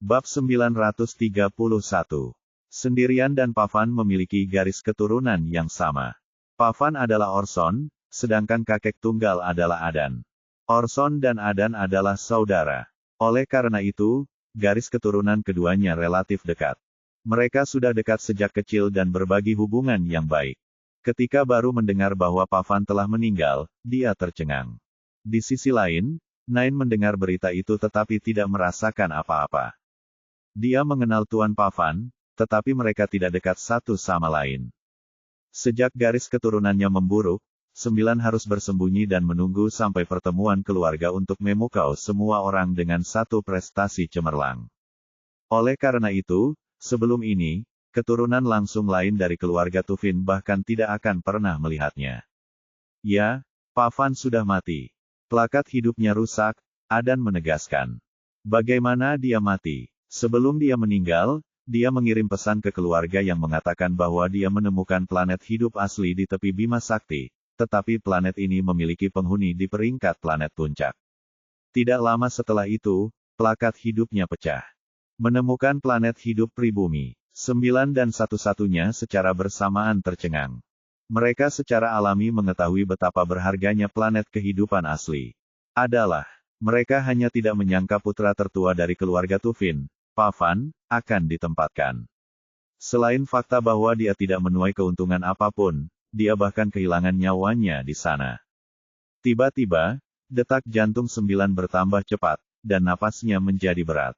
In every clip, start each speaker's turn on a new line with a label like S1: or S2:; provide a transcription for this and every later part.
S1: Bab 931. Sendirian dan Pavan memiliki garis keturunan yang sama. Pavan adalah Orson, sedangkan kakek tunggal adalah Adan. Orson dan Adan adalah saudara. Oleh karena itu, garis keturunan keduanya relatif dekat. Mereka sudah dekat sejak kecil dan berbagi hubungan yang baik. Ketika baru mendengar bahwa Pavan telah meninggal, dia tercengang. Di sisi lain, Nain mendengar berita itu tetapi tidak merasakan apa-apa. Dia mengenal Tuan Pavan, tetapi mereka tidak dekat satu sama lain. Sejak garis keturunannya memburuk, 9 harus bersembunyi dan menunggu sampai pertemuan keluarga untuk memukau semua orang dengan satu prestasi cemerlang. Oleh karena itu, sebelum ini, keturunan langsung lain dari keluarga Tufin bahkan tidak akan pernah melihatnya. Ya, Pavan sudah mati. Plakat hidupnya rusak, Adan menegaskan. Bagaimana dia mati? Sebelum dia meninggal, dia mengirim pesan ke keluarga yang mengatakan bahwa dia menemukan planet hidup asli di tepi Bima Sakti, tetapi planet ini memiliki penghuni di peringkat planet puncak. Tidak lama setelah itu, plakat hidupnya pecah. Menemukan planet hidup pribumi, 9 dan satu-satunya secara bersamaan tercengang. Mereka secara alami mengetahui betapa berharganya planet kehidupan asli. Mereka hanya tidak menyangka putra tertua dari keluarga Tufin, Pavan, akan ditempatkan. Selain fakta bahwa dia tidak menuai keuntungan apapun, dia bahkan kehilangan nyawanya di sana. Tiba-tiba, detak jantung 9 bertambah cepat, dan napasnya menjadi berat.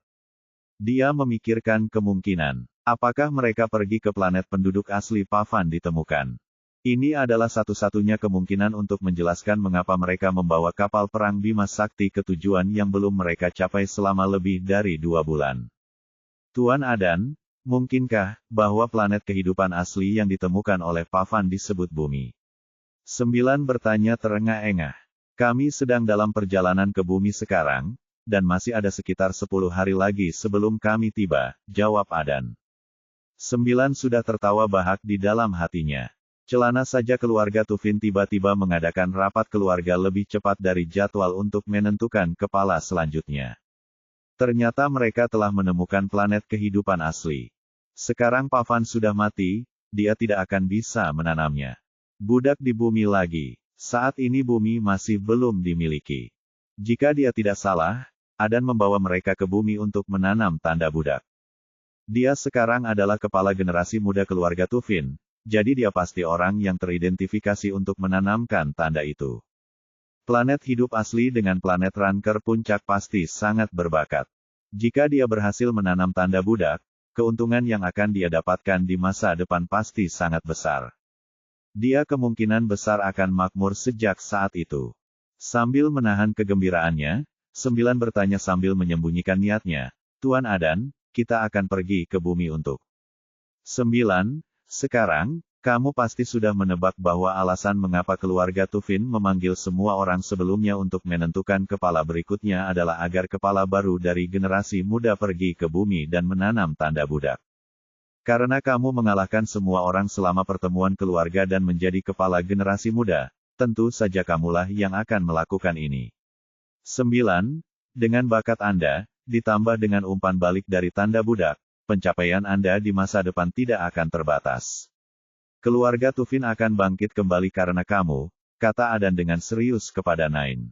S1: Dia memikirkan kemungkinan, apakah mereka pergi ke planet penduduk asli Pavan ditemukan. Ini adalah satu-satunya kemungkinan untuk menjelaskan mengapa mereka membawa kapal perang Bima Sakti ke tujuan yang belum mereka capai selama lebih dari 2 bulan. Tuan Adan, mungkinkah bahwa planet kehidupan asli yang ditemukan oleh Pavan disebut bumi? 9 bertanya terengah-engah. Kami sedang dalam perjalanan ke bumi sekarang, dan masih ada sekitar 10 hari lagi sebelum kami tiba, jawab Adan. 9 sudah tertawa bahak di dalam hatinya. Celana saja keluarga Tufin tiba-tiba mengadakan rapat keluarga lebih cepat dari jadwal untuk menentukan kepala selanjutnya. Ternyata mereka telah menemukan planet kehidupan asli. Sekarang Pavan sudah mati, dia tidak akan bisa menanamnya. Budak di bumi lagi. Saat ini bumi masih belum dimiliki. Jika dia tidak salah, Adan membawa mereka ke bumi untuk menanam tanda budak. Dia sekarang adalah kepala generasi muda keluarga Tufin, jadi dia pasti orang yang teridentifikasi untuk menanamkan tanda itu. Planet hidup asli dengan planet Ranker puncak pasti sangat berbakat. Jika dia berhasil menanam tanda budak, keuntungan yang akan dia dapatkan di masa depan pasti sangat besar. Dia kemungkinan besar akan makmur sejak saat itu. Sambil menahan kegembiraannya, 9 bertanya sambil menyembunyikan niatnya, Tuan Adan, kita akan pergi ke bumi untuk 9. Sekarang, kamu pasti sudah menebak bahwa alasan mengapa keluarga Tufin memanggil semua orang sebelumnya untuk menentukan kepala berikutnya adalah agar kepala baru dari generasi muda pergi ke bumi dan menanam tanda budak. Karena kamu mengalahkan semua orang selama pertemuan keluarga dan menjadi kepala generasi muda, tentu saja kamulah yang akan melakukan ini. 9. Dengan bakat Anda, ditambah dengan umpan balik dari tanda budak, pencapaian Anda di masa depan tidak akan terbatas. Keluarga Tufin akan bangkit kembali karena kamu, kata Adan dengan serius kepada Nain.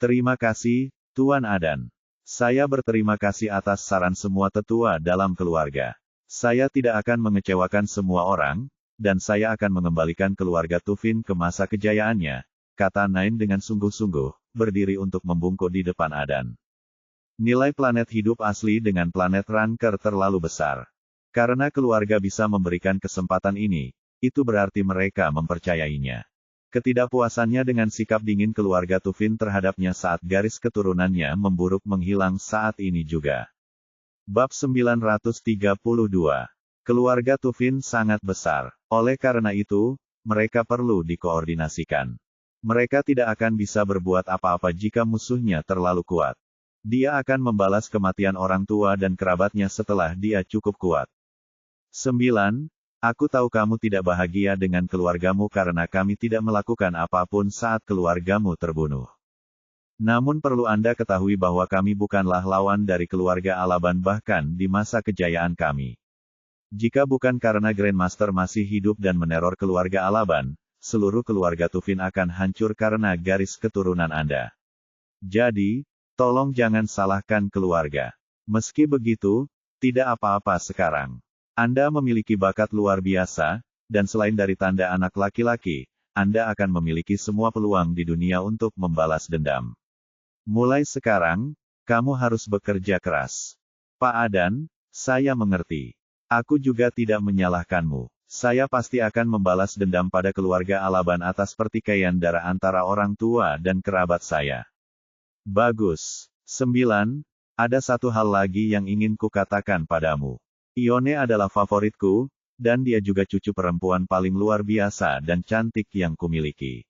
S1: Terima kasih, Tuan Adan. Saya berterima kasih atas saran semua tetua dalam keluarga. Saya tidak akan mengecewakan semua orang, dan saya akan mengembalikan keluarga Tufin ke masa kejayaannya, kata Nain dengan sungguh-sungguh, berdiri untuk membungkuk di depan Adan. Nilai planet hidup asli dengan planet Ranker terlalu besar. Karena keluarga bisa memberikan kesempatan ini, itu berarti mereka mempercayainya. Ketidakpuasannya dengan sikap dingin keluarga Tufin terhadapnya saat garis keturunannya memburuk menghilang saat ini juga. Bab 932. Keluarga Tufin sangat besar. Oleh karena itu, mereka perlu dikoordinasikan. Mereka tidak akan bisa berbuat apa-apa jika musuhnya terlalu kuat. Dia akan membalas kematian orang tua dan kerabatnya setelah dia cukup kuat. 9. Aku tahu kamu tidak bahagia dengan keluargamu karena kami tidak melakukan apapun saat keluargamu terbunuh. Namun perlu Anda ketahui bahwa kami bukanlah lawan dari keluarga Alaban bahkan di masa kejayaan kami. Jika bukan karena Grandmaster masih hidup dan meneror keluarga Alaban, seluruh keluarga Tufin akan hancur karena garis keturunan Anda. Jadi, tolong jangan salahkan keluarga. Meski begitu, tidak apa-apa sekarang. Anda memiliki bakat luar biasa, dan selain dari tanda anak laki-laki, Anda akan memiliki semua peluang di dunia untuk membalas dendam. Mulai sekarang, kamu harus bekerja keras. Pak Adan, saya mengerti. Aku juga tidak menyalahkanmu. Saya pasti akan membalas dendam pada keluarga Alaban atas pertikaian darah antara orang tua dan kerabat saya. Bagus. 9. Ada satu hal lagi yang ingin kukatakan padamu. Ione adalah favoritku, dan dia juga cucu perempuan paling luar biasa dan cantik yang kumiliki.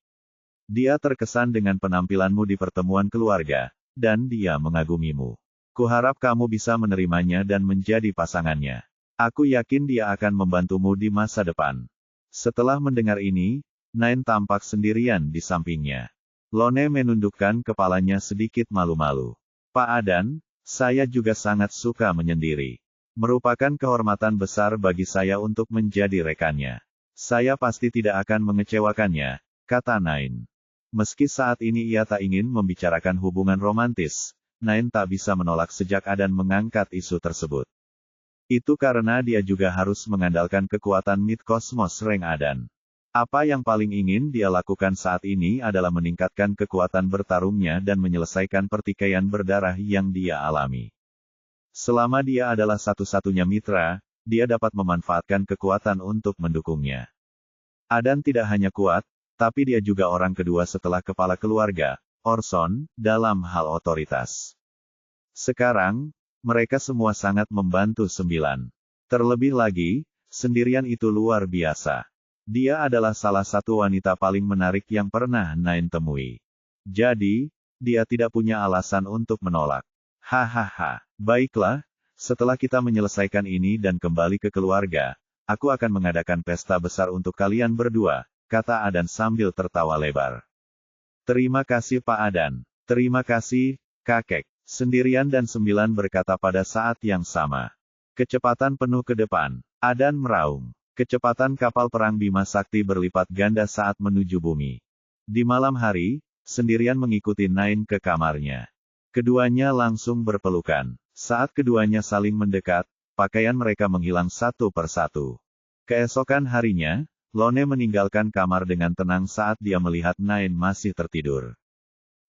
S1: Dia terkesan dengan penampilanmu di pertemuan keluarga, dan dia mengagumimu. Kuharap kamu bisa menerimanya dan menjadi pasangannya. Aku yakin dia akan membantumu di masa depan. Setelah mendengar ini, Nain tampak sendirian di sampingnya. Lone menundukkan kepalanya sedikit malu-malu. Pak Adan, saya juga sangat suka menyendiri. Merupakan kehormatan besar bagi saya untuk menjadi rekannya. Saya pasti tidak akan mengecewakannya, kata Nain. Meski saat ini ia tak ingin membicarakan hubungan romantis, Nain tak bisa menolak sejak Adan mengangkat isu tersebut. Itu karena dia juga harus mengandalkan kekuatan Mid Cosmos Rank Adan. Apa yang paling ingin dia lakukan saat ini adalah meningkatkan kekuatan bertarungnya dan menyelesaikan pertikaian berdarah yang dia alami. Selama dia adalah satu-satunya mitra, dia dapat memanfaatkan kekuatan untuk mendukungnya. Adan tidak hanya kuat, tapi dia juga orang kedua setelah kepala keluarga, Orson, dalam hal otoritas. Sekarang, mereka semua sangat membantu 9. Terlebih lagi, sendirian itu luar biasa. Dia adalah salah satu wanita paling menarik yang pernah Nain temui. Jadi, dia tidak punya alasan untuk menolak. Hahaha, baiklah, setelah kita menyelesaikan ini dan kembali ke keluarga, aku akan mengadakan pesta besar untuk kalian berdua, kata Adan sambil tertawa lebar. Terima kasih Pak Adan. Terima kasih, kakek. Sendirian dan 9 berkata pada saat yang sama. Kecepatan penuh ke depan. Adan meraung. Kecepatan kapal perang Bima Sakti berlipat ganda saat menuju bumi. Di malam hari, Sendirian mengikuti Nain ke kamarnya. Keduanya langsung berpelukan. Saat keduanya saling mendekat, pakaian mereka menghilang satu persatu. Keesokan harinya, Lone meninggalkan kamar dengan tenang saat dia melihat Nain masih tertidur.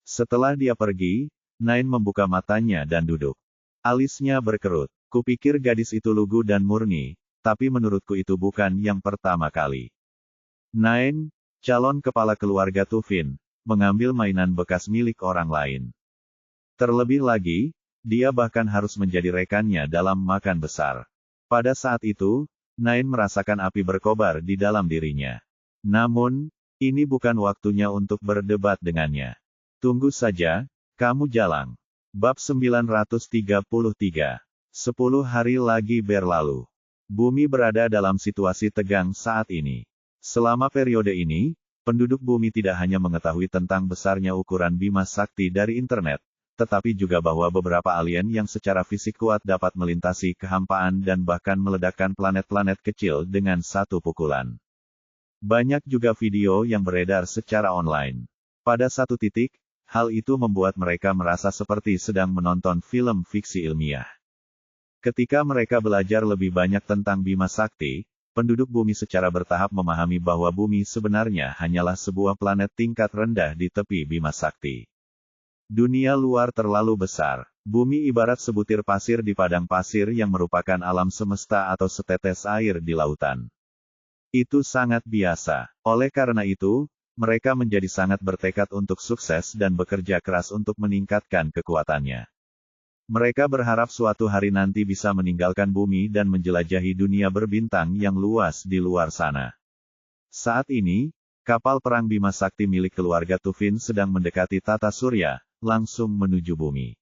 S1: Setelah dia pergi, Nain membuka matanya dan duduk. Alisnya berkerut. Kupikir gadis itu lugu dan murni, tapi menurutku itu bukan yang pertama kali. Nain, calon kepala keluarga Tufin, mengambil mainan bekas milik orang lain. Terlebih lagi, dia bahkan harus menjadi rekannya dalam makan besar. Pada saat itu, Nain merasakan api berkobar di dalam dirinya. Namun, ini bukan waktunya untuk berdebat dengannya. Tunggu saja, kamu jalang. Bab 933. 10 hari lagi berlalu. Bumi berada dalam situasi tegang saat ini. Selama periode ini, penduduk bumi tidak hanya mengetahui tentang besarnya ukuran Bima Sakti dari internet, tetapi juga bahwa beberapa alien yang secara fisik kuat dapat melintasi kehampaan dan bahkan meledakkan planet-planet kecil dengan satu pukulan. Banyak juga video yang beredar secara online. Pada satu titik, hal itu membuat mereka merasa seperti sedang menonton film fiksi ilmiah. Ketika mereka belajar lebih banyak tentang Bima Sakti, penduduk bumi secara bertahap memahami bahwa bumi sebenarnya hanyalah sebuah planet tingkat rendah di tepi Bima Sakti. Dunia luar terlalu besar. Bumi ibarat sebutir pasir di padang pasir yang merupakan alam semesta atau setetes air di lautan. Itu sangat biasa. Oleh karena itu, mereka menjadi sangat bertekad untuk sukses dan bekerja keras untuk meningkatkan kekuatannya. Mereka berharap suatu hari nanti bisa meninggalkan bumi dan menjelajahi dunia berbintang yang luas di luar sana. Saat ini, kapal perang Bima Sakti milik keluarga Tufin sedang mendekati tata surya, langsung menuju bumi.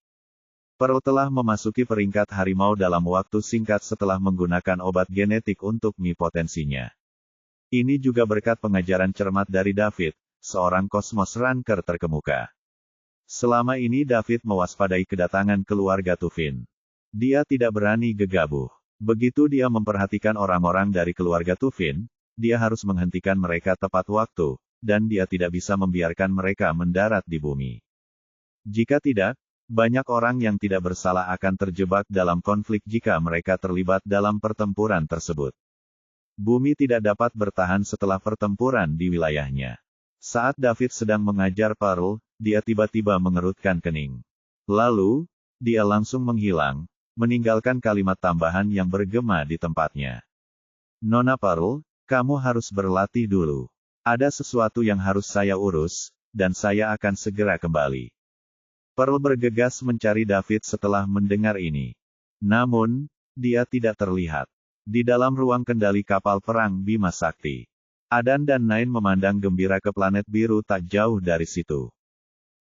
S1: Pearl telah memasuki peringkat harimau dalam waktu singkat setelah menggunakan obat genetik untuk Mi potensinya. Ini juga berkat pengajaran cermat dari David, seorang kosmos ranker terkemuka. Selama ini David mewaspadai kedatangan keluarga Tufin. Dia tidak berani gegabah. Begitu dia memperhatikan orang-orang dari keluarga Tufin, dia harus menghentikan mereka tepat waktu, dan dia tidak bisa membiarkan mereka mendarat di bumi. Jika tidak, banyak orang yang tidak bersalah akan terjebak dalam konflik jika mereka terlibat dalam pertempuran tersebut. Bumi tidak dapat bertahan setelah pertempuran di wilayahnya. Saat David sedang mengajar Pearl, dia tiba-tiba mengerutkan kening. Lalu, dia langsung menghilang, meninggalkan kalimat tambahan yang bergema di tempatnya. Nona Pearl, kamu harus berlatih dulu. Ada sesuatu yang harus saya urus, dan saya akan segera kembali. Pearl bergegas mencari David setelah mendengar ini. Namun, dia tidak terlihat. Di dalam ruang kendali kapal perang Bima Sakti, Adan dan Nain memandang gembira ke planet biru tak jauh dari situ.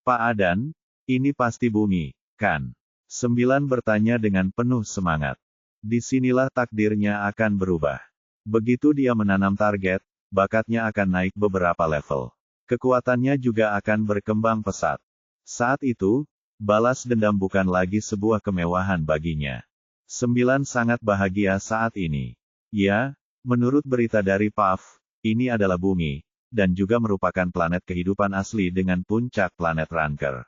S1: Pak Adan, ini pasti bumi, kan? 9 bertanya dengan penuh semangat. Disinilah takdirnya akan berubah. Begitu dia menanam target, bakatnya akan naik beberapa level. Kekuatannya juga akan berkembang pesat. Saat itu, balas dendam bukan lagi sebuah kemewahan baginya. 9 sangat bahagia saat ini. Ya, menurut berita dari PAF, ini adalah bumi, dan juga merupakan planet kehidupan asli dengan puncak planet Ranker.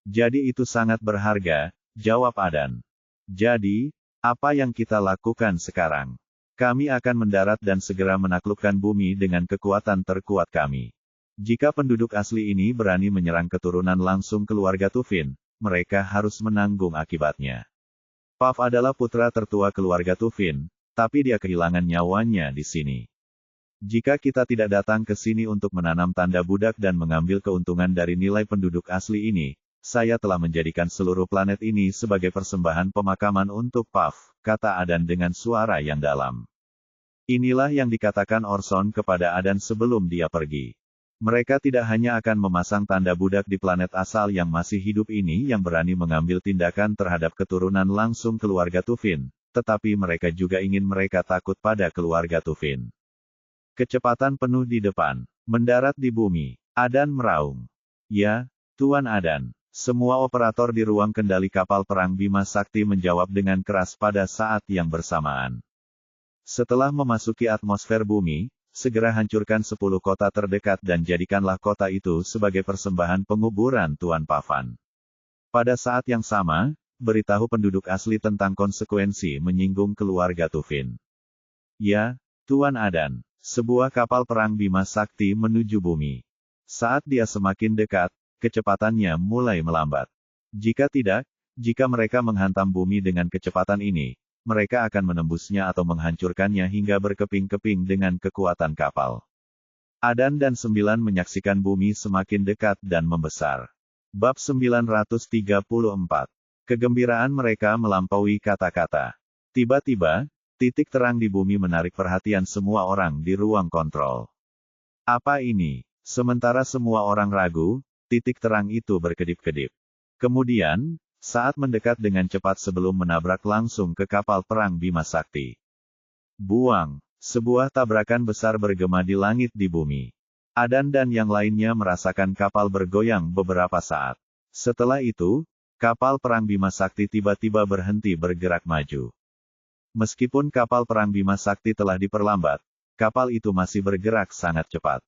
S1: Jadi itu sangat berharga, jawab Adan. Jadi, apa yang kita lakukan sekarang? Kami akan mendarat dan segera menaklukkan bumi dengan kekuatan terkuat kami. Jika penduduk asli ini berani menyerang keturunan langsung keluarga Tufin, mereka harus menanggung akibatnya. Paf adalah putra tertua keluarga Tufin, tapi dia kehilangan nyawanya di sini. Jika kita tidak datang ke sini untuk menanam tanda budak dan mengambil keuntungan dari nilai penduduk asli ini, saya telah menjadikan seluruh planet ini sebagai persembahan pemakaman untuk Paf, kata Adan dengan suara yang dalam. Inilah yang dikatakan Orson kepada Adan sebelum dia pergi. Mereka tidak hanya akan memasang tanda budak di planet asal yang masih hidup ini yang berani mengambil tindakan terhadap keturunan langsung keluarga Tufin, tetapi mereka juga ingin mereka takut pada keluarga Tufin. Kecepatan penuh di depan, mendarat di bumi, Adan meraung. Ya, Tuan Adan. Semua operator di ruang kendali kapal perang Bima Sakti menjawab dengan keras pada saat yang bersamaan. Setelah memasuki atmosfer bumi, segera hancurkan 10 kota terdekat dan jadikanlah kota itu sebagai persembahan penguburan Tuan Pavan. Pada saat yang sama, beritahu penduduk asli tentang konsekuensi menyinggung keluarga Tufin. Ya, Tuan Adan. Sebuah kapal perang Bima Sakti menuju bumi. Saat dia semakin dekat, kecepatannya mulai melambat. Jika tidak, jika mereka menghantam bumi dengan kecepatan ini, mereka akan menembusnya atau menghancurkannya hingga berkeping-keping dengan kekuatan kapal. Adan dan 9 menyaksikan bumi semakin dekat dan membesar. Bab 934. Kegembiraan mereka melampaui kata-kata. Tiba-tiba, titik terang di bumi menarik perhatian semua orang di ruang kontrol. Apa ini? Sementara semua orang ragu, titik terang itu berkedip-kedip. Kemudian, saat mendekat dengan cepat sebelum menabrak langsung ke kapal perang Bima Sakti. Buang! Sebuah tabrakan besar bergema di langit di bumi. Adan dan yang lainnya merasakan kapal bergoyang beberapa saat. Setelah itu, kapal perang Bima Sakti tiba-tiba berhenti bergerak maju. Meskipun kapal perang Bima Sakti telah diperlambat, kapal itu masih bergerak sangat cepat.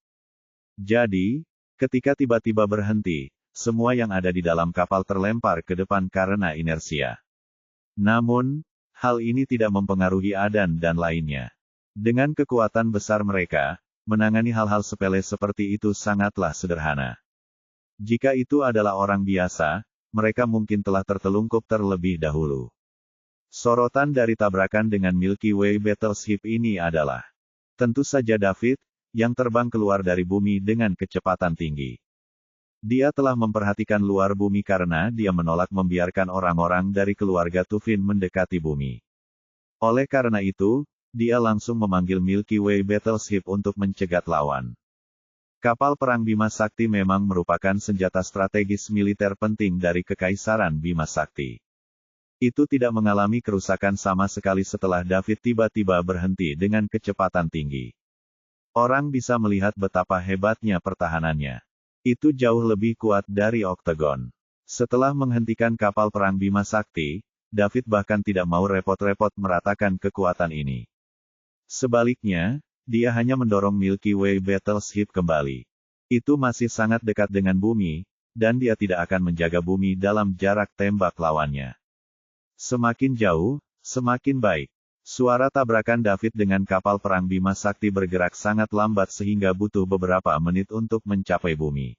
S1: Jadi, ketika tiba-tiba berhenti, semua yang ada di dalam kapal terlempar ke depan karena inersia. Namun, hal ini tidak mempengaruhi Adan dan lainnya. Dengan kekuatan besar mereka, menangani hal-hal sepele seperti itu sangatlah sederhana. Jika itu adalah orang biasa, mereka mungkin telah tertelungkup terlebih dahulu. Sorotan dari tabrakan dengan Milky Way battleship ini adalah, tentu saja David, yang terbang keluar dari bumi dengan kecepatan tinggi. Dia telah memperhatikan luar bumi karena dia menolak membiarkan orang-orang dari keluarga Tufin mendekati bumi. Oleh karena itu, dia langsung memanggil Milky Way battleship untuk mencegat lawan. Kapal perang Bima Sakti memang merupakan senjata strategis militer penting dari Kekaisaran Bima Sakti. Itu tidak mengalami kerusakan sama sekali setelah David tiba-tiba berhenti dengan kecepatan tinggi. Orang bisa melihat betapa hebatnya pertahanannya. Itu jauh lebih kuat dari Oktagon. Setelah menghentikan kapal perang Bima Sakti, David bahkan tidak mau repot-repot meratakan kekuatan ini. Sebaliknya, dia hanya mendorong Milky Way Battleship kembali. Itu masih sangat dekat dengan bumi, dan dia tidak akan menjaga bumi dalam jarak tembak lawannya. Semakin jauh, semakin baik. Suara tabrakan David dengan kapal perang Bima Sakti bergerak sangat lambat sehingga butuh beberapa menit untuk mencapai bumi.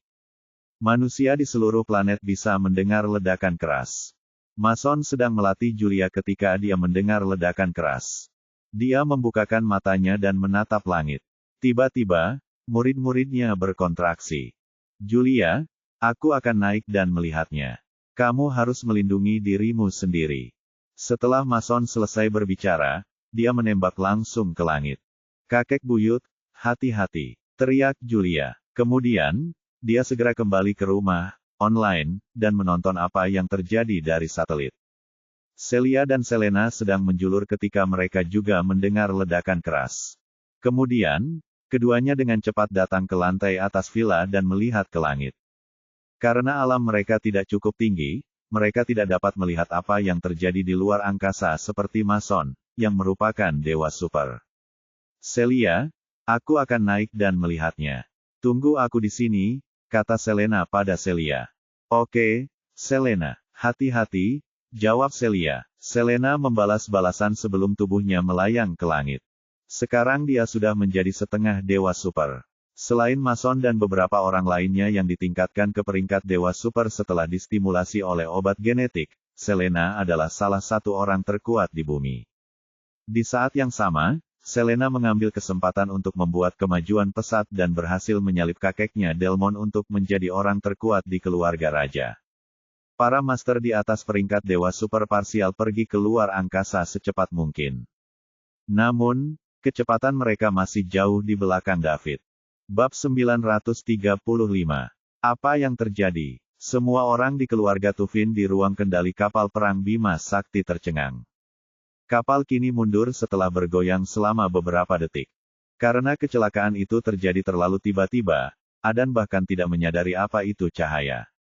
S1: Manusia di seluruh planet bisa mendengar ledakan keras. Mason sedang melatih Julia ketika dia mendengar ledakan keras. Dia membukakan matanya dan menatap langit. Tiba-tiba, murid-muridnya berkontraksi. Julia, aku akan naik dan melihatnya. Kamu harus melindungi dirimu sendiri. Setelah Mason selesai berbicara, dia menembak langsung ke langit. Kakek buyut, hati-hati, teriak Julia. Kemudian, dia segera kembali ke rumah, online, dan menonton apa yang terjadi dari satelit. Celia dan Selena sedang menjulur ketika mereka juga mendengar ledakan keras. Kemudian, keduanya dengan cepat datang ke lantai atas villa dan melihat ke langit. Karena alam mereka tidak cukup tinggi, mereka tidak dapat melihat apa yang terjadi di luar angkasa seperti Mason, yang merupakan dewa super. Celia, aku akan naik dan melihatnya. Tunggu aku di sini, kata Selena pada Celia. Oke, Selena, hati-hati, jawab Celia. Selena membalas balasan sebelum tubuhnya melayang ke langit. Sekarang dia sudah menjadi setengah dewa super. Selain Mason dan beberapa orang lainnya yang ditingkatkan ke peringkat dewa super setelah distimulasi oleh obat genetik, Selena adalah salah satu orang terkuat di bumi. Di saat yang sama, Selena mengambil kesempatan untuk membuat kemajuan pesat dan berhasil menyalip kakeknya Delmon untuk menjadi orang terkuat di keluarga raja. Para master di atas peringkat dewa super parsial pergi keluar angkasa secepat mungkin. Namun, kecepatan mereka masih jauh di belakang David. Bab 935. Apa yang terjadi? Semua orang di keluarga Tufin di ruang kendali kapal perang Bima Sakti tercengang. Kapal kini mundur setelah bergoyang selama beberapa detik. Karena kecelakaan itu terjadi terlalu tiba-tiba, Adan bahkan tidak menyadari apa itu cahaya.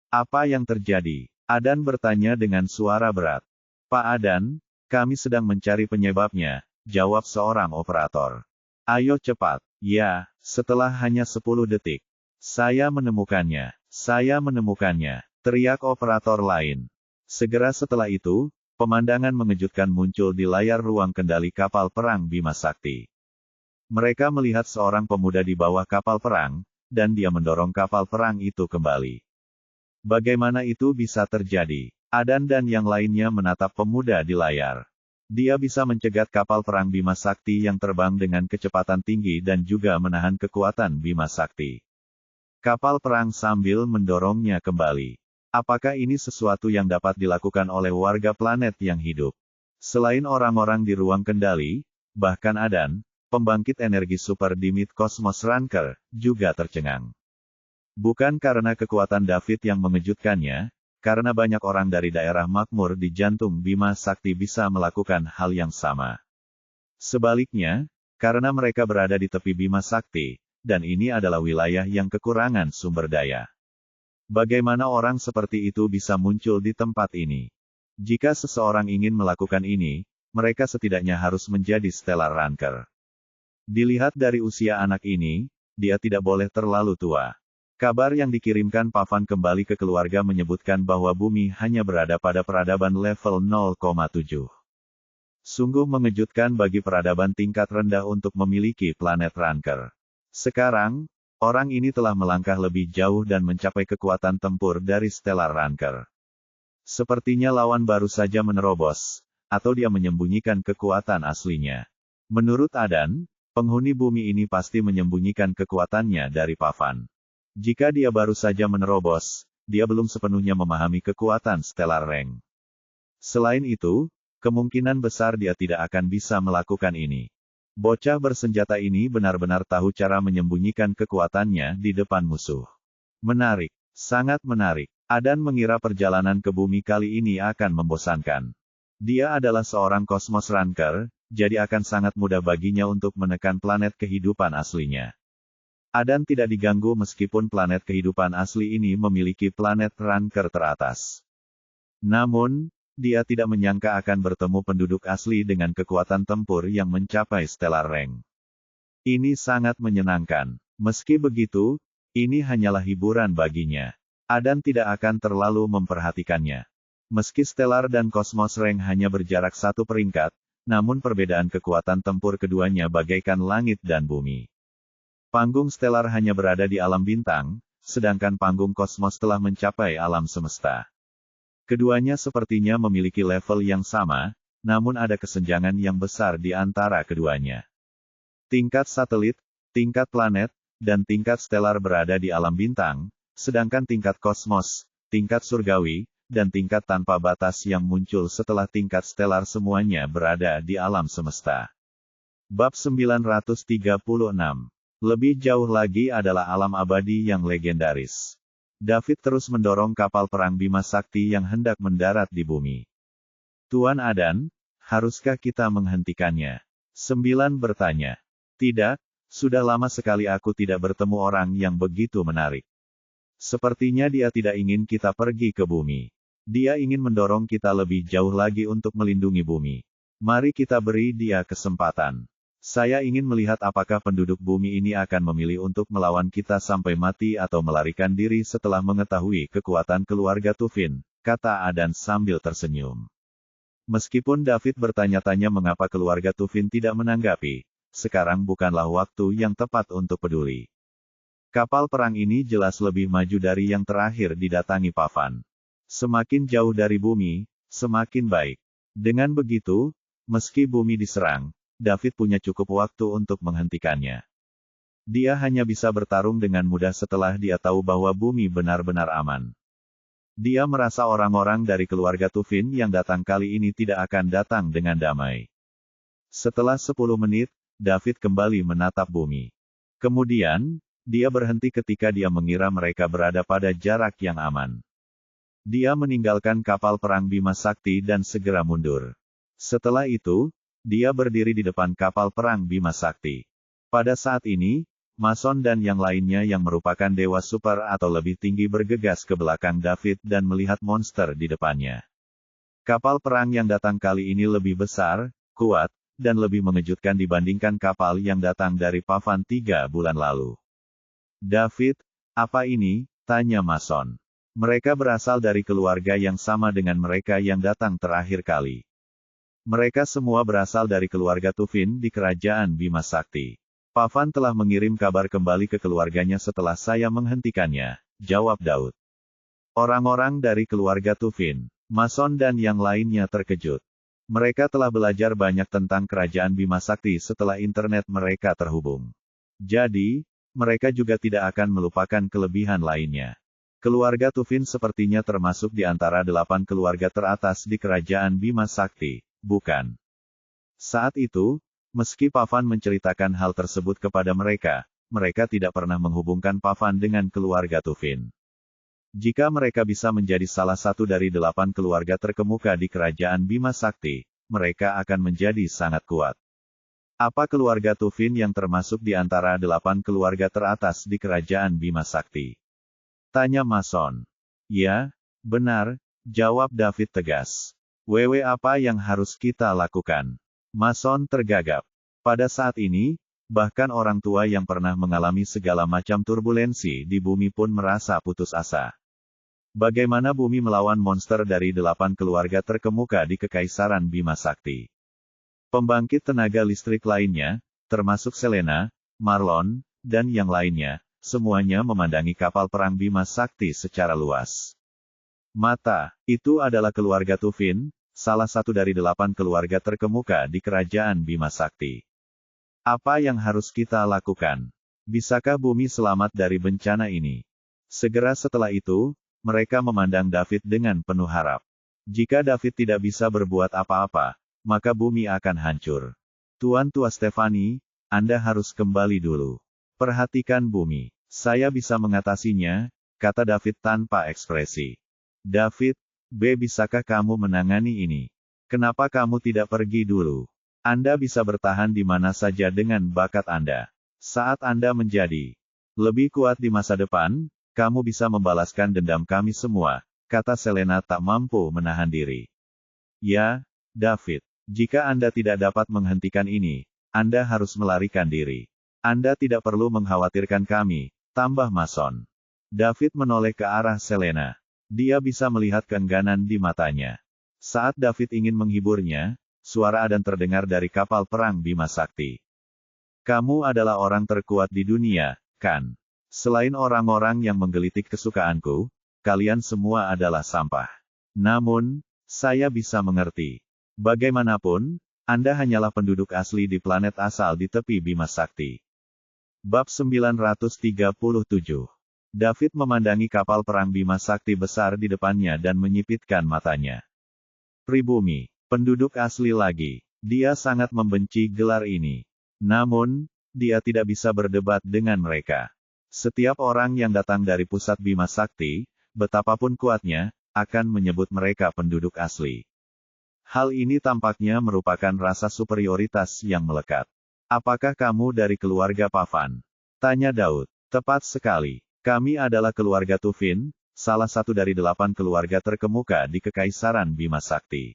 S1: Apa yang terjadi? Adan bertanya dengan suara berat. Pak Adan, kami sedang mencari penyebabnya, jawab seorang operator. Ayo cepat. Ya, setelah hanya 10 detik. Saya menemukannya, teriak operator lain. Segera setelah itu, pemandangan mengejutkan muncul di layar ruang kendali kapal perang Bima Sakti. Mereka melihat seorang pemuda di bawah kapal perang, dan dia mendorong kapal perang itu kembali. Bagaimana itu bisa terjadi? Adan dan yang lainnya menatap pemuda di layar. Dia bisa mencegat kapal perang Bima Sakti yang terbang dengan kecepatan tinggi dan juga menahan kekuatan Bima Sakti. Kapal perang sambil mendorongnya kembali. Apakah ini sesuatu yang dapat dilakukan oleh warga planet yang hidup? Selain orang-orang di ruang kendali, bahkan Adan, pembangkit energi super di Mid-Cosmos Ranker, juga tercengang. Bukan karena kekuatan David yang mengejutkannya, karena banyak orang dari daerah makmur di jantung Bima Sakti bisa melakukan hal yang sama. Sebaliknya, karena mereka berada di tepi Bima Sakti, dan ini adalah wilayah yang kekurangan sumber daya. Bagaimana orang seperti itu bisa muncul di tempat ini? Jika seseorang ingin melakukan ini, mereka setidaknya harus menjadi Stellar Ranker. Dilihat dari usia anak ini, dia tidak boleh terlalu tua. Kabar yang dikirimkan Pavan kembali ke keluarga menyebutkan bahwa bumi hanya berada pada peradaban level 0,7. Sungguh mengejutkan bagi peradaban tingkat rendah untuk memiliki planet Ranker. Sekarang, orang ini telah melangkah lebih jauh dan mencapai kekuatan tempur dari Stellar Ranker. Sepertinya lawan baru saja menerobos, atau dia menyembunyikan kekuatan aslinya. Menurut Adan, penghuni bumi ini pasti menyembunyikan kekuatannya dari Pavan. Jika dia baru saja menerobos, dia belum sepenuhnya memahami kekuatan Stellar Rank. Selain itu, kemungkinan besar dia tidak akan bisa melakukan ini. Bocah bersenjata ini benar-benar tahu cara menyembunyikan kekuatannya di depan musuh. Menarik, sangat menarik. Adan mengira perjalanan ke bumi kali ini akan membosankan. Dia adalah seorang Cosmos Ranker, jadi akan sangat mudah baginya untuk menekan planet kehidupan aslinya. Adan tidak diganggu meskipun planet kehidupan asli ini memiliki planet ranker teratas. Namun, dia tidak menyangka akan bertemu penduduk asli dengan kekuatan tempur yang mencapai stellar rank. Ini sangat menyenangkan. Meski begitu, ini hanyalah hiburan baginya. Adan tidak akan terlalu memperhatikannya. Meski stellar dan kosmos rank hanya berjarak satu peringkat, namun perbedaan kekuatan tempur keduanya bagaikan langit dan bumi. Panggung stellar hanya berada di alam bintang, sedangkan panggung kosmos telah mencapai alam semesta. Keduanya sepertinya memiliki level yang sama, namun ada kesenjangan yang besar di antara keduanya. Tingkat satelit, tingkat planet, dan tingkat stellar berada di alam bintang, sedangkan tingkat kosmos, tingkat surgawi, dan tingkat tanpa batas yang muncul setelah tingkat stellar semuanya berada di alam semesta. Bab 936. Lebih jauh lagi adalah alam abadi yang legendaris. David terus mendorong kapal perang Bima Sakti yang hendak mendarat di bumi. Tuan Adan, haruskah kita menghentikannya? 9 bertanya. Tidak, sudah lama sekali aku tidak bertemu orang yang begitu menarik. Sepertinya dia tidak ingin kita pergi ke bumi. Dia ingin mendorong kita lebih jauh lagi untuk melindungi bumi. Mari kita beri dia kesempatan. Saya ingin melihat apakah penduduk bumi ini akan memilih untuk melawan kita sampai mati atau melarikan diri setelah mengetahui kekuatan keluarga Tufin, kata Adan sambil tersenyum. Meskipun David bertanya-tanya mengapa keluarga Tufin tidak menanggapi, sekarang bukanlah waktu yang tepat untuk peduli. Kapal perang ini jelas lebih maju dari yang terakhir didatangi Pavan. Semakin jauh dari bumi, semakin baik. Dengan begitu, meski bumi diserang, David punya cukup waktu untuk menghentikannya. Dia hanya bisa bertarung dengan mudah setelah dia tahu bahwa bumi benar-benar aman. Dia merasa orang-orang dari keluarga Tufin yang datang kali ini tidak akan datang dengan damai. Setelah 10 menit, David kembali menatap bumi. Kemudian, dia berhenti ketika dia mengira mereka berada pada jarak yang aman. Dia meninggalkan kapal perang Bima Sakti dan segera mundur. Setelah itu, dia berdiri di depan kapal perang Bima Sakti. Pada saat ini, Mason dan yang lainnya yang merupakan dewa super atau lebih tinggi bergegas ke belakang David dan melihat monster di depannya. Kapal perang yang datang kali ini lebih besar, kuat, dan lebih mengejutkan dibandingkan kapal yang datang dari Pavan 3 bulan lalu. David, apa ini? Tanya Mason. Mereka berasal dari keluarga yang sama dengan mereka yang datang terakhir kali. Mereka semua berasal dari keluarga Tufin di kerajaan Bima Sakti. Pavan telah mengirim kabar kembali ke keluarganya setelah saya menghentikannya, jawab Daud. Orang-orang dari keluarga Tufin, Mason dan yang lainnya terkejut. Mereka telah belajar banyak tentang kerajaan Bima Sakti setelah internet mereka terhubung. Jadi, mereka juga tidak akan melupakan kelebihan lainnya. Keluarga Tufin sepertinya termasuk di antara 8 keluarga teratas di kerajaan Bima Sakti. Bukan. Saat itu, meski Pavan menceritakan hal tersebut kepada mereka, mereka tidak pernah menghubungkan Pavan dengan keluarga Tufin. Jika mereka bisa menjadi salah satu dari 8 keluarga terkemuka di kerajaan Bima Sakti, mereka akan menjadi sangat kuat. Apa keluarga Tufin yang termasuk di antara 8 keluarga teratas di kerajaan Bima Sakti? Tanya Mason. Ya, benar, jawab David tegas. Apa yang harus kita lakukan? Mason tergagap. Pada saat ini, bahkan orang tua yang pernah mengalami segala macam turbulensi di bumi pun merasa putus asa. Bagaimana bumi melawan monster dari 8 keluarga terkemuka di Kekaisaran Bima Sakti? Pembangkit tenaga listrik lainnya, termasuk Selena, Marlon, dan yang lainnya, semuanya memandangi kapal perang Bima Sakti secara luas. Mata, itu adalah keluarga Tufin, salah satu dari 8 keluarga terkemuka di kerajaan Bima Sakti. Apa yang harus kita lakukan? Bisakah bumi selamat dari bencana ini? Segera setelah itu, mereka memandang David dengan penuh harap. Jika David tidak bisa berbuat apa-apa, maka bumi akan hancur. Tuan Tua Stefani, Anda harus kembali dulu. Perhatikan bumi. Saya bisa mengatasinya, kata David tanpa ekspresi. David, bisakah kamu menangani ini? Kenapa kamu tidak pergi dulu? Anda bisa bertahan di mana saja dengan bakat Anda. Saat Anda menjadi Lebih kuat di masa depan, kamu bisa membalaskan dendam kami semua, kata Selena tak mampu menahan diri. Ya, David. Jika Anda tidak dapat menghentikan ini, Anda harus melarikan diri. Anda tidak perlu mengkhawatirkan kami, tambah Mason. David menoleh ke arah Selena. Dia bisa melihat keengganan di matanya. Saat David ingin menghiburnya, suara Adan terdengar dari kapal perang Bima Sakti. Kamu adalah orang terkuat di dunia, kan? Selain orang-orang yang menggelitik kesukaanku, kalian semua adalah sampah. Namun, saya bisa mengerti. Bagaimanapun, Anda hanyalah penduduk asli di planet asal di tepi Bima Sakti. Bab 937. David memandangi kapal perang Bima Sakti besar di depannya dan menyipitkan matanya. Pribumi, penduduk asli lagi. Dia sangat membenci gelar ini. Namun, dia tidak bisa berdebat dengan mereka. Setiap orang yang datang dari pusat Bima Sakti, betapapun kuatnya, akan menyebut mereka penduduk asli. Hal ini tampaknya merupakan rasa superioritas yang melekat. Apakah kamu dari keluarga Pavan? Tanya Daud. Tepat sekali. Kami adalah keluarga Tufin, salah satu dari 8 keluarga terkemuka di Kekaisaran Bima Sakti.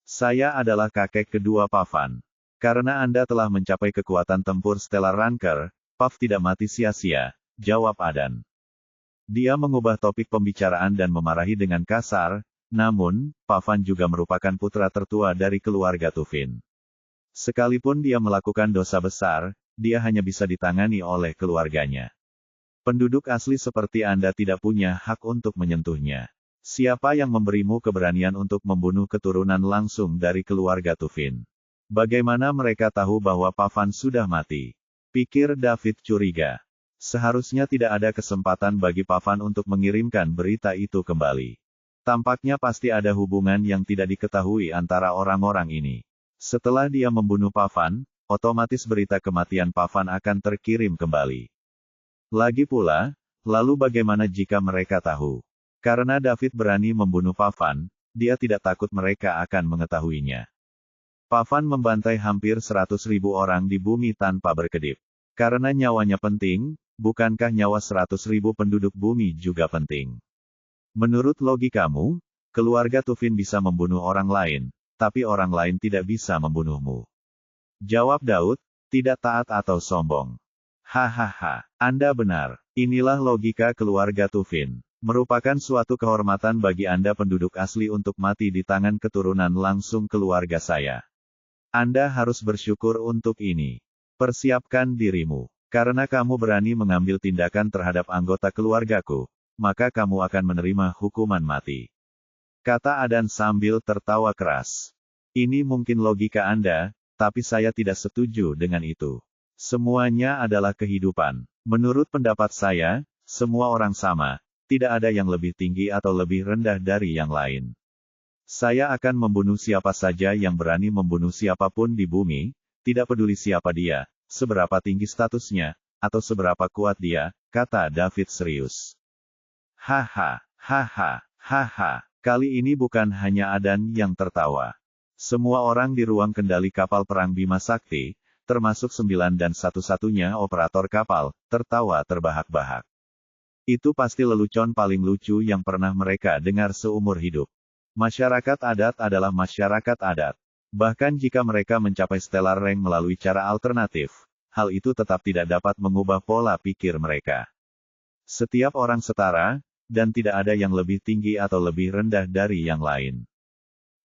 S1: Saya adalah kakek kedua Pavan. Karena Anda telah mencapai kekuatan tempur Stellar Ranker, Pav tidak mati sia-sia, jawab Adan. Dia mengubah topik pembicaraan dan memarahi dengan kasar, namun, Pavan juga merupakan putra tertua dari keluarga Tufin. Sekalipun dia melakukan dosa besar, dia hanya bisa ditangani oleh keluarganya. Penduduk asli seperti Anda tidak punya hak untuk menyentuhnya. Siapa yang memberimu keberanian untuk membunuh keturunan langsung dari keluarga Tufin? Bagaimana mereka tahu bahwa Pavan sudah mati? Pikir David curiga. Seharusnya tidak ada kesempatan bagi Pavan untuk mengirimkan berita itu kembali. Tampaknya pasti ada hubungan yang tidak diketahui antara orang-orang ini. Setelah dia membunuh Pavan, otomatis berita kematian Pavan akan terkirim kembali. Lagi pula, lalu bagaimana jika mereka tahu? Karena David berani membunuh Pavan, dia tidak takut mereka akan mengetahuinya. Pavan membantai hampir 100.000 orang di bumi tanpa berkedip. Karena nyawanya penting, bukankah nyawa 100.000 penduduk bumi juga penting? Menurut logikamu, keluarga Tufin bisa membunuh orang lain, tapi orang lain tidak bisa membunuhmu. Jawab Daud, tidak taat atau sombong. Hahaha, Anda benar. Inilah logika keluarga Tufin. Merupakan suatu kehormatan bagi Anda penduduk asli untuk mati di tangan keturunan langsung keluarga saya. Anda harus bersyukur untuk ini. Persiapkan dirimu. Karena kamu berani mengambil tindakan terhadap anggota keluargaku, maka kamu akan menerima hukuman mati. Kata Adan sambil tertawa keras. Ini mungkin logika Anda, tapi saya tidak setuju dengan itu. Semuanya adalah kehidupan. Menurut pendapat saya, semua orang sama, tidak ada yang lebih tinggi atau lebih rendah dari yang lain. Saya akan membunuh siapa saja yang berani membunuh siapapun di bumi, tidak peduli siapa dia, seberapa tinggi statusnya, atau seberapa kuat dia, kata David serius. Haha, haha, haha, kali ini bukan hanya Adan yang tertawa. Semua orang di ruang kendali kapal perang Bima Sakti, termasuk 9 dan satu-satunya operator kapal, tertawa terbahak-bahak. Itu pasti lelucon paling lucu yang pernah mereka dengar seumur hidup. Masyarakat adat adalah masyarakat adat. Bahkan jika mereka mencapai stellar rank melalui cara alternatif, hal itu tetap tidak dapat mengubah pola pikir mereka. Setiap orang setara, dan tidak ada yang lebih tinggi atau lebih rendah dari yang lain.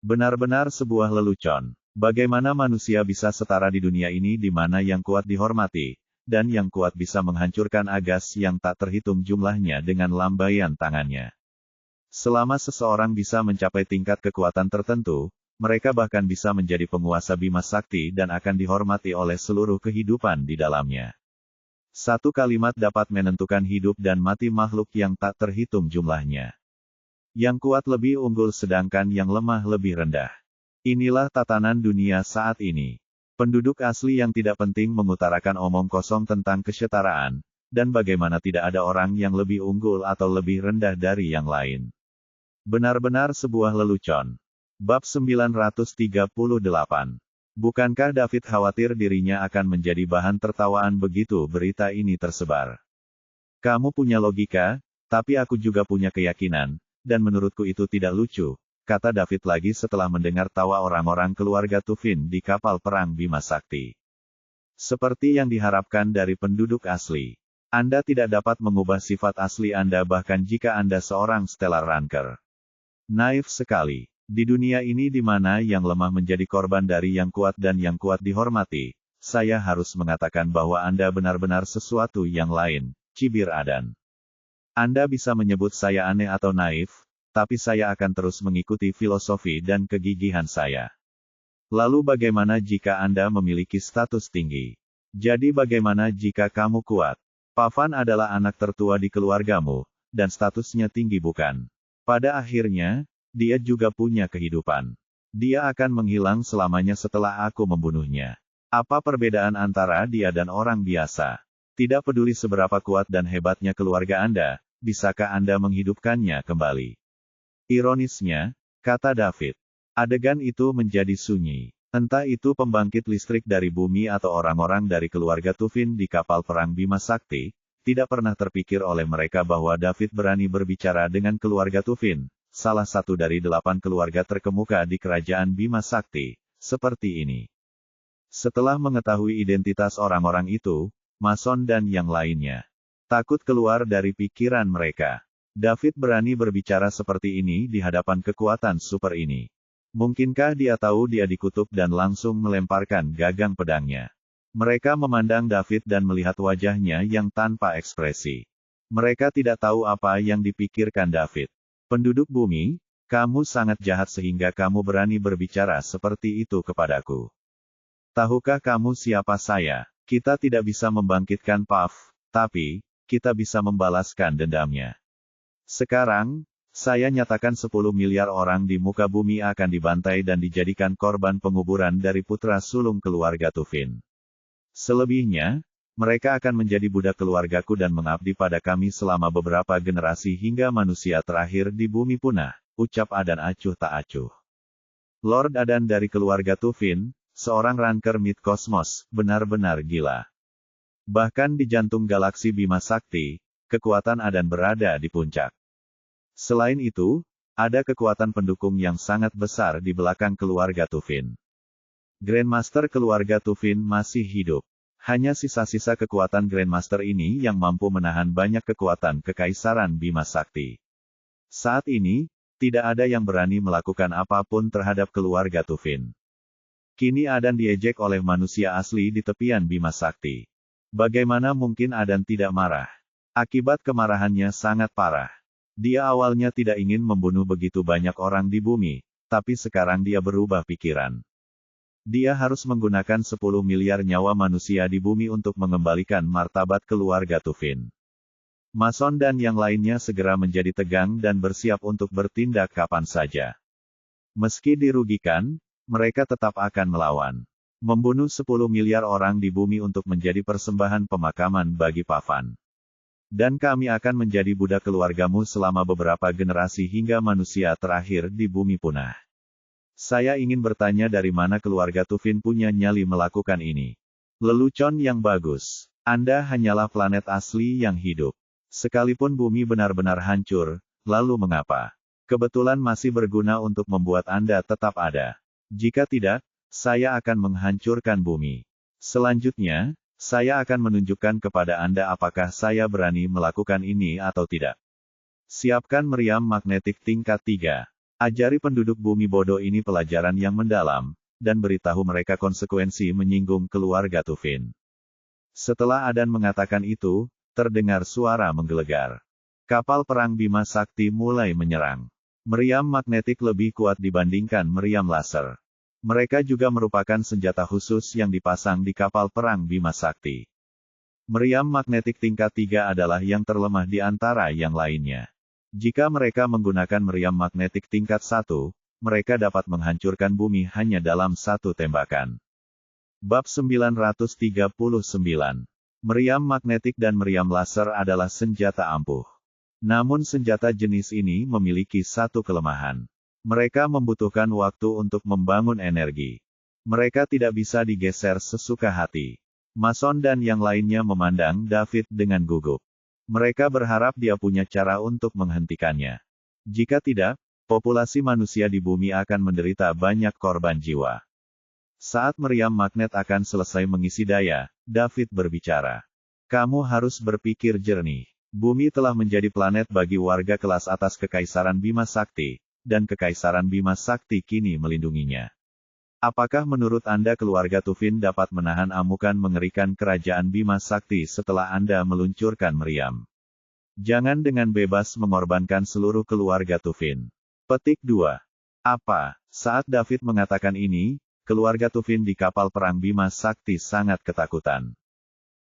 S1: Benar-benar sebuah lelucon. Bagaimana manusia bisa setara di dunia ini di mana yang kuat dihormati, dan yang kuat bisa menghancurkan agas yang tak terhitung jumlahnya dengan lambaian tangannya. Selama seseorang bisa mencapai tingkat kekuatan tertentu, mereka bahkan bisa menjadi penguasa Bima Sakti dan akan dihormati oleh seluruh kehidupan di dalamnya. Satu kalimat dapat menentukan hidup dan mati makhluk yang tak terhitung jumlahnya. Yang kuat lebih unggul sedangkan yang lemah lebih rendah. Inilah tatanan dunia saat ini. Penduduk asli yang tidak penting mengutarakan omong kosong tentang kesetaraan, dan bagaimana tidak ada orang yang lebih unggul atau lebih rendah dari yang lain. Benar-benar sebuah lelucon. Bab 938. Bukankah David khawatir dirinya akan menjadi bahan tertawaan begitu berita ini tersebar? Kamu punya logika, tapi aku juga punya keyakinan, dan menurutku itu tidak lucu, kata David lagi setelah mendengar tawa orang-orang keluarga Tufin di kapal perang Bima Sakti. Seperti yang diharapkan dari penduduk asli. Anda tidak dapat mengubah sifat asli Anda bahkan jika Anda seorang stellar ranker. Naif sekali. Di dunia ini di mana yang lemah menjadi korban dari yang kuat dan yang kuat dihormati, saya harus mengatakan bahwa Anda benar-benar sesuatu yang lain, cibir Adan. Anda bisa menyebut saya aneh atau naif, tapi saya akan terus mengikuti filosofi dan kegigihan saya. Lalu bagaimana jika Anda memiliki status tinggi? Jadi bagaimana jika kamu kuat? Pavan adalah anak tertua di keluargamu, dan statusnya tinggi bukan? Pada akhirnya, dia juga punya kehidupan. Dia akan menghilang selamanya setelah aku membunuhnya. Apa perbedaan antara dia dan orang biasa? Tidak peduli seberapa kuat dan hebatnya keluarga Anda, bisakah Anda menghidupkannya kembali? Ironisnya, kata David. Adegan itu menjadi sunyi. Entah itu pembangkit listrik dari bumi atau orang-orang dari keluarga Tufin di kapal perang Bima Sakti, tidak pernah terpikir oleh mereka bahwa David berani berbicara dengan keluarga Tufin, salah satu dari 8 keluarga terkemuka di kerajaan Bima Sakti, seperti ini. Setelah mengetahui identitas orang-orang itu, Mason dan yang lainnya takut keluar dari pikiran mereka. David berani berbicara seperti ini di hadapan kekuatan super ini. Mungkinkah dia tahu dia dikutuk dan langsung melemparkan gagang pedangnya? Mereka memandang David dan melihat wajahnya yang tanpa ekspresi. Mereka tidak tahu apa yang dipikirkan David. Penduduk bumi, kamu sangat jahat sehingga kamu berani berbicara seperti itu kepadaku. Tahukah kamu siapa saya? Kita tidak bisa membangkitkan Pav, tapi kita bisa membalaskan dendamnya. Sekarang, saya nyatakan 10 miliar orang di muka bumi akan dibantai dan dijadikan korban penguburan dari putra sulung keluarga Tufin. Selebihnya, mereka akan menjadi budak keluargaku dan mengabdi pada kami selama beberapa generasi hingga manusia terakhir di bumi punah, ucap Adan acuh tak acuh. Lord Adan dari keluarga Tufin, seorang ranker mid kosmos, benar-benar gila. Bahkan di jantung galaksi Bima Sakti, kekuatan Adan berada di puncak. Selain itu, ada kekuatan pendukung yang sangat besar di belakang keluarga Tufin. Grandmaster keluarga Tufin masih hidup. Hanya sisa-sisa kekuatan Grandmaster ini yang mampu menahan banyak kekuatan kekaisaran Bima Sakti. Saat ini, tidak ada yang berani melakukan apapun terhadap keluarga Tufin. Kini Adan diejek oleh manusia asli di tepian Bima Sakti. Bagaimana mungkin Adan tidak marah? Akibat kemarahannya sangat parah. Dia awalnya tidak ingin membunuh begitu banyak orang di bumi, tapi sekarang dia berubah pikiran. Dia harus menggunakan 10 miliar nyawa manusia di bumi untuk mengembalikan martabat keluarga Tufin. Mason dan yang lainnya segera menjadi tegang dan bersiap untuk bertindak kapan saja. Meski dirugikan, mereka tetap akan melawan. Membunuh 10 miliar orang di bumi untuk menjadi persembahan pemakaman bagi Pavan. Dan kami akan menjadi budak keluargamu selama beberapa generasi hingga manusia terakhir di bumi punah. Saya ingin bertanya dari mana keluarga Tufin punya nyali melakukan ini. Lelucon yang bagus. Anda hanyalah planet asli yang hidup. Sekalipun bumi benar-benar hancur, lalu mengapa? Kebetulan masih berguna untuk membuat Anda tetap ada. Jika tidak, saya akan menghancurkan bumi. Selanjutnya, saya akan menunjukkan kepada Anda apakah saya berani melakukan ini atau tidak. Siapkan meriam magnetik tingkat 3. Ajari penduduk bumi bodoh ini pelajaran yang mendalam, dan beritahu mereka konsekuensi menyinggung keluarga Tufin. Setelah Adan mengatakan itu, terdengar suara menggelegar. Kapal perang Bima Sakti mulai menyerang. Meriam magnetik lebih kuat dibandingkan meriam laser. Mereka juga merupakan senjata khusus yang dipasang di kapal perang Bima Sakti. Meriam magnetik tingkat 3 adalah yang terlemah di antara yang lainnya. Jika mereka menggunakan meriam magnetik tingkat 1, mereka dapat menghancurkan bumi hanya dalam satu tembakan. Bab 939. Meriam magnetik dan meriam laser adalah senjata ampuh. Namun senjata jenis ini memiliki satu kelemahan. Mereka membutuhkan waktu untuk membangun energi. Mereka tidak bisa digeser sesuka hati. Mason dan yang lainnya memandang David dengan gugup. Mereka berharap dia punya cara untuk menghentikannya. Jika tidak, populasi manusia di bumi akan menderita banyak korban jiwa. Saat meriam magnet akan selesai mengisi daya, David berbicara. Kamu harus berpikir jernih. Bumi telah menjadi planet bagi warga kelas atas Kekaisaran Bima Sakti, dan Kekaisaran Bima Sakti kini melindunginya. Apakah menurut Anda keluarga Tufin dapat menahan amukan mengerikan kerajaan Bima Sakti setelah Anda meluncurkan meriam? Jangan dengan bebas mengorbankan seluruh keluarga Tufin. Petik 2. Apa? Saat David mengatakan ini, keluarga Tufin di kapal perang Bima Sakti sangat ketakutan.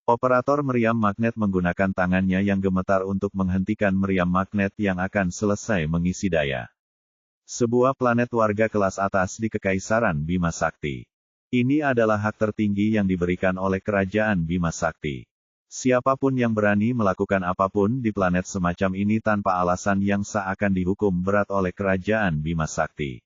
S1: Operator meriam magnet menggunakan tangannya yang gemetar untuk menghentikan meriam magnet yang akan selesai mengisi daya. Sebuah planet warga kelas atas di Kekaisaran Bima Sakti. Ini adalah hak tertinggi yang diberikan oleh kerajaan Bima Sakti. Siapapun yang berani melakukan apapun di planet semacam ini tanpa alasan yang sah akan dihukum berat oleh kerajaan Bima Sakti.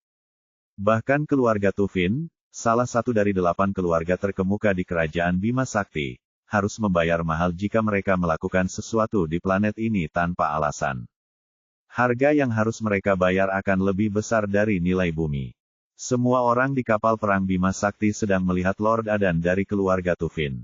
S1: Bahkan keluarga Tufin, salah satu dari 8 keluarga terkemuka di kerajaan Bima Sakti, harus membayar mahal jika mereka melakukan sesuatu di planet ini tanpa alasan. Harga yang harus mereka bayar akan lebih besar dari nilai bumi. Semua orang di kapal perang Bima Sakti sedang melihat Lord Adan dari keluarga Tufin.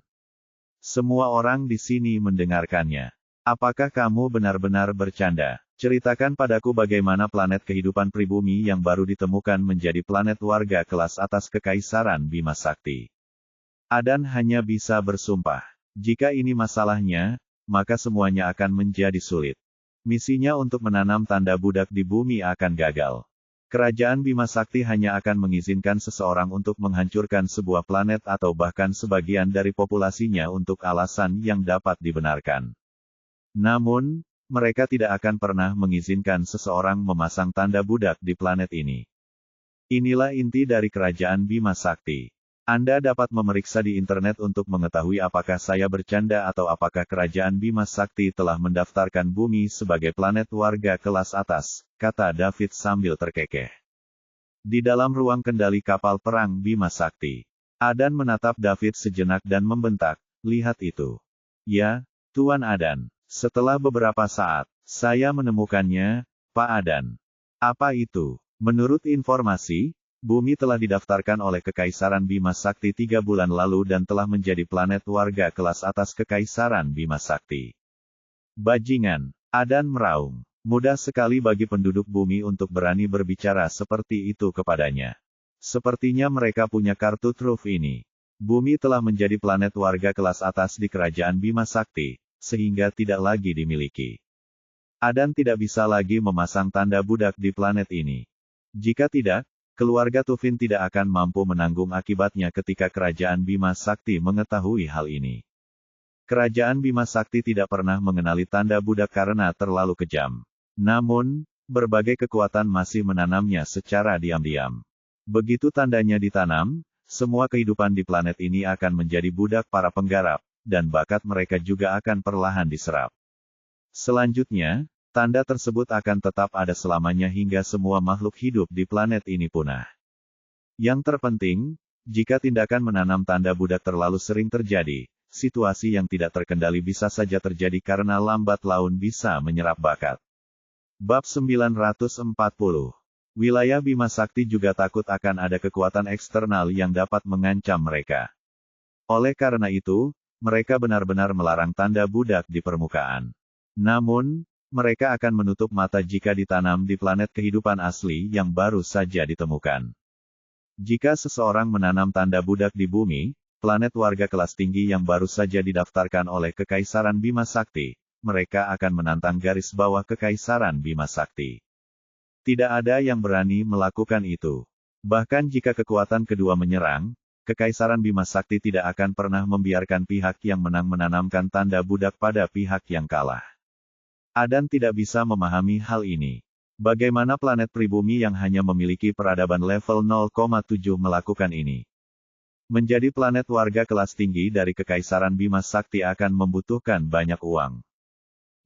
S1: Semua orang di sini mendengarkannya. Apakah kamu benar-benar bercanda? Ceritakan padaku bagaimana planet kehidupan pribumi yang baru ditemukan menjadi planet warga kelas atas Kekaisaran Bima Sakti. Adan hanya bisa bersumpah. Jika ini masalahnya, maka semuanya akan menjadi sulit. Misinya untuk menanam tanda budak di bumi akan gagal. Kerajaan Bima Sakti hanya akan mengizinkan seseorang untuk menghancurkan sebuah planet atau bahkan sebagian dari populasinya untuk alasan yang dapat dibenarkan. Namun, mereka tidak akan pernah mengizinkan seseorang memasang tanda budak di planet ini. Inilah inti dari kerajaan Bima Sakti. Anda dapat memeriksa di internet untuk mengetahui apakah saya bercanda atau apakah kerajaan Bima Sakti telah mendaftarkan bumi sebagai planet warga kelas atas, kata David sambil terkekeh. Di dalam ruang kendali kapal perang Bima Sakti, Adan menatap David sejenak dan membentak, lihat itu. Ya, Tuan Adan. Setelah beberapa saat, saya menemukannya, Pak Adan. Apa itu? Menurut informasi, bumi telah didaftarkan oleh Kekaisaran Bima Sakti 3 bulan lalu dan telah menjadi planet warga kelas atas Kekaisaran Bima Sakti. Bajingan, Adan meraung. Mudah sekali bagi penduduk bumi untuk berani berbicara seperti itu kepadanya. Sepertinya mereka punya kartu truf ini. Bumi telah menjadi planet warga kelas atas di kerajaan Bima Sakti, sehingga tidak lagi dimiliki. Adan tidak bisa lagi memasang tanda budak di planet ini. Jika tidak, keluarga Tufin tidak akan mampu menanggung akibatnya ketika kerajaan Bima Sakti mengetahui hal ini. Kerajaan Bima Sakti tidak pernah mengenali tanda budak karena terlalu kejam. Namun, berbagai kekuatan masih menanamnya secara diam-diam. Begitu tandanya ditanam, semua kehidupan di planet ini akan menjadi budak para penggarap, dan bakat mereka juga akan perlahan diserap. Selanjutnya, tanda tersebut akan tetap ada selamanya hingga semua makhluk hidup di planet ini punah. Yang terpenting, jika tindakan menanam tanda budak terlalu sering terjadi, situasi yang tidak terkendali bisa saja terjadi karena lambat laun bisa menyerap bakat. Bab 940. Wilayah Bima Sakti juga takut akan ada kekuatan eksternal yang dapat mengancam mereka. Oleh karena itu, mereka benar-benar melarang tanda budak di permukaan. Namun, mereka akan menutup mata jika ditanam di planet kehidupan asli yang baru saja ditemukan. Jika seseorang menanam tanda budak di bumi, planet warga kelas tinggi yang baru saja didaftarkan oleh Kekaisaran Bima Sakti, mereka akan menantang garis bawah Kekaisaran Bima Sakti. Tidak ada yang berani melakukan itu. Bahkan jika kekuatan kedua menyerang, Kekaisaran Bima Sakti tidak akan pernah membiarkan pihak yang menang menanamkan tanda budak pada pihak yang kalah. Adan tidak bisa memahami hal ini. Bagaimana planet pribumi yang hanya memiliki peradaban level 0,7 melakukan ini? Menjadi planet warga kelas tinggi dari Kekaisaran Bima Sakti akan membutuhkan banyak uang.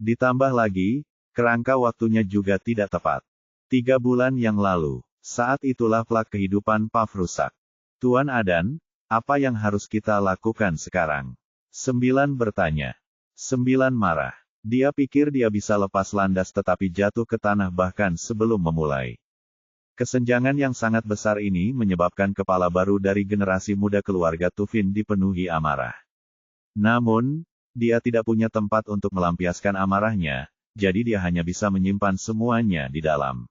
S1: Ditambah lagi, kerangka waktunya juga tidak tepat. 3 bulan yang lalu, saat itulah plak kehidupan Paf rusak. Tuan Adan, apa yang harus kita lakukan sekarang? 9 bertanya. 9 marah. Dia pikir dia bisa lepas landas tetapi jatuh ke tanah bahkan sebelum memulai. Kesenjangan yang sangat besar ini menyebabkan kepala baru dari generasi muda keluarga Tufin dipenuhi amarah. Namun, dia tidak punya tempat untuk melampiaskan amarahnya, jadi dia hanya bisa menyimpan semuanya di dalam.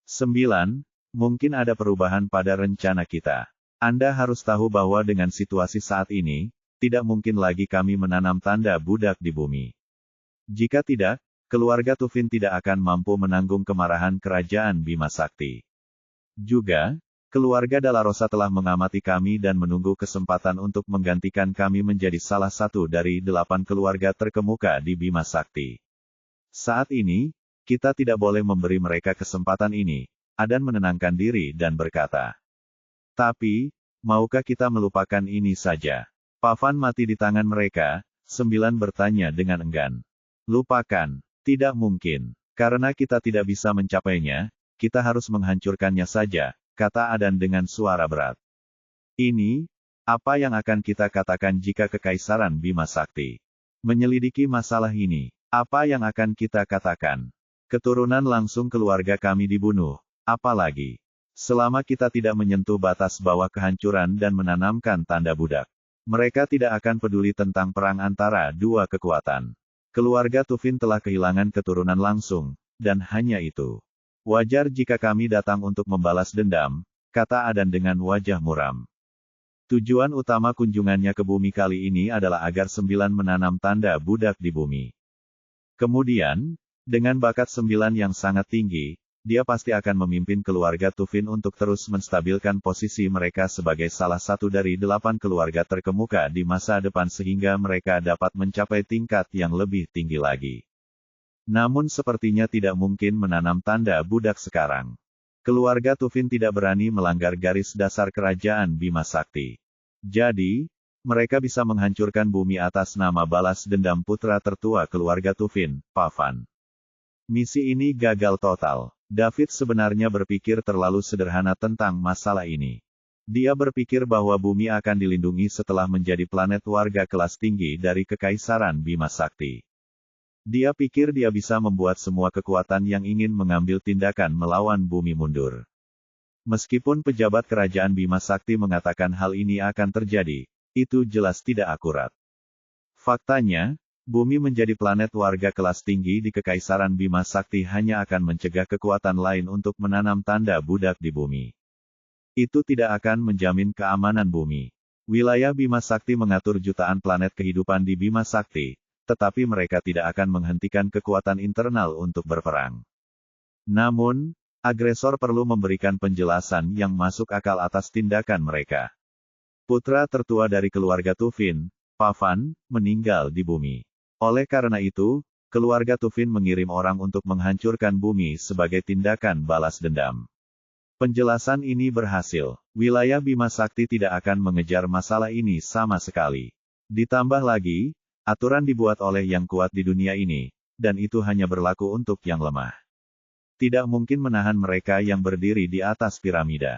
S1: 9. Mungkin ada perubahan pada rencana kita. Anda harus tahu bahwa dengan situasi saat ini, tidak mungkin lagi kami menanam tanda budak di bumi. Jika tidak, keluarga Tufin tidak akan mampu menanggung kemarahan kerajaan Bima Sakti. Juga, keluarga Dalarosa telah mengamati kami dan menunggu kesempatan untuk menggantikan kami menjadi salah satu dari 8 keluarga terkemuka di Bima Sakti. Saat ini, kita tidak boleh memberi mereka kesempatan ini. Adan menenangkan diri dan berkata, "Tapi, maukah kita melupakan ini saja?" Pavan mati di tangan mereka, 9 bertanya dengan enggan. "Lupakan, tidak mungkin. Karena kita tidak bisa mencapainya, kita harus menghancurkannya saja," kata Adan dengan suara berat. "Ini, apa yang akan kita katakan jika Kekaisaran Bima Sakti menyelidiki masalah ini? Apa yang akan kita katakan? Keturunan langsung keluarga kami dibunuh. Apalagi, selama kita tidak menyentuh batas bawah kehancuran dan menanamkan tanda budak, mereka tidak akan peduli tentang perang antara dua kekuatan. Keluarga Tufin telah kehilangan keturunan langsung, dan hanya itu. Wajar jika kami datang untuk membalas dendam," kata Adan dengan wajah muram. Tujuan utama kunjungannya ke bumi kali ini adalah agar 9 menanam tanda budak di bumi. Kemudian, dengan bakat 9 yang sangat tinggi, dia pasti akan memimpin keluarga Tufin untuk terus menstabilkan posisi mereka sebagai salah satu dari 8 keluarga terkemuka di masa depan sehingga mereka dapat mencapai tingkat yang lebih tinggi lagi. Namun sepertinya tidak mungkin menanam tanda budak sekarang. Keluarga Tufin tidak berani melanggar garis dasar kerajaan Bima Sakti. Jadi, mereka bisa menghancurkan bumi atas nama balas dendam putra tertua keluarga Tufin, Pavan. Misi ini gagal total. David sebenarnya berpikir terlalu sederhana tentang masalah ini. Dia berpikir bahwa bumi akan dilindungi setelah menjadi planet warga kelas tinggi dari Kekaisaran Bima Sakti. Dia pikir dia bisa membuat semua kekuatan yang ingin mengambil tindakan melawan bumi mundur. Meskipun pejabat kerajaan Bima Sakti mengatakan hal ini akan terjadi, itu jelas tidak akurat. Faktanya, bumi menjadi planet warga kelas tinggi di Kekaisaran Bima Sakti hanya akan mencegah kekuatan lain untuk menanam tanda budak di bumi. Itu tidak akan menjamin keamanan bumi. Wilayah Bima Sakti mengatur jutaan planet kehidupan di Bima Sakti, tetapi mereka tidak akan menghentikan kekuatan internal untuk berperang. Namun, agresor perlu memberikan penjelasan yang masuk akal atas tindakan mereka. Putra tertua dari keluarga Tufin, Pavan, meninggal di bumi. Oleh karena itu, keluarga Tufin mengirim orang untuk menghancurkan bumi sebagai tindakan balas dendam. Penjelasan ini berhasil. Wilayah Bima Sakti tidak akan mengejar masalah ini sama sekali. Ditambah lagi, aturan dibuat oleh yang kuat di dunia ini, dan itu hanya berlaku untuk yang lemah. Tidak mungkin menahan mereka yang berdiri di atas piramida.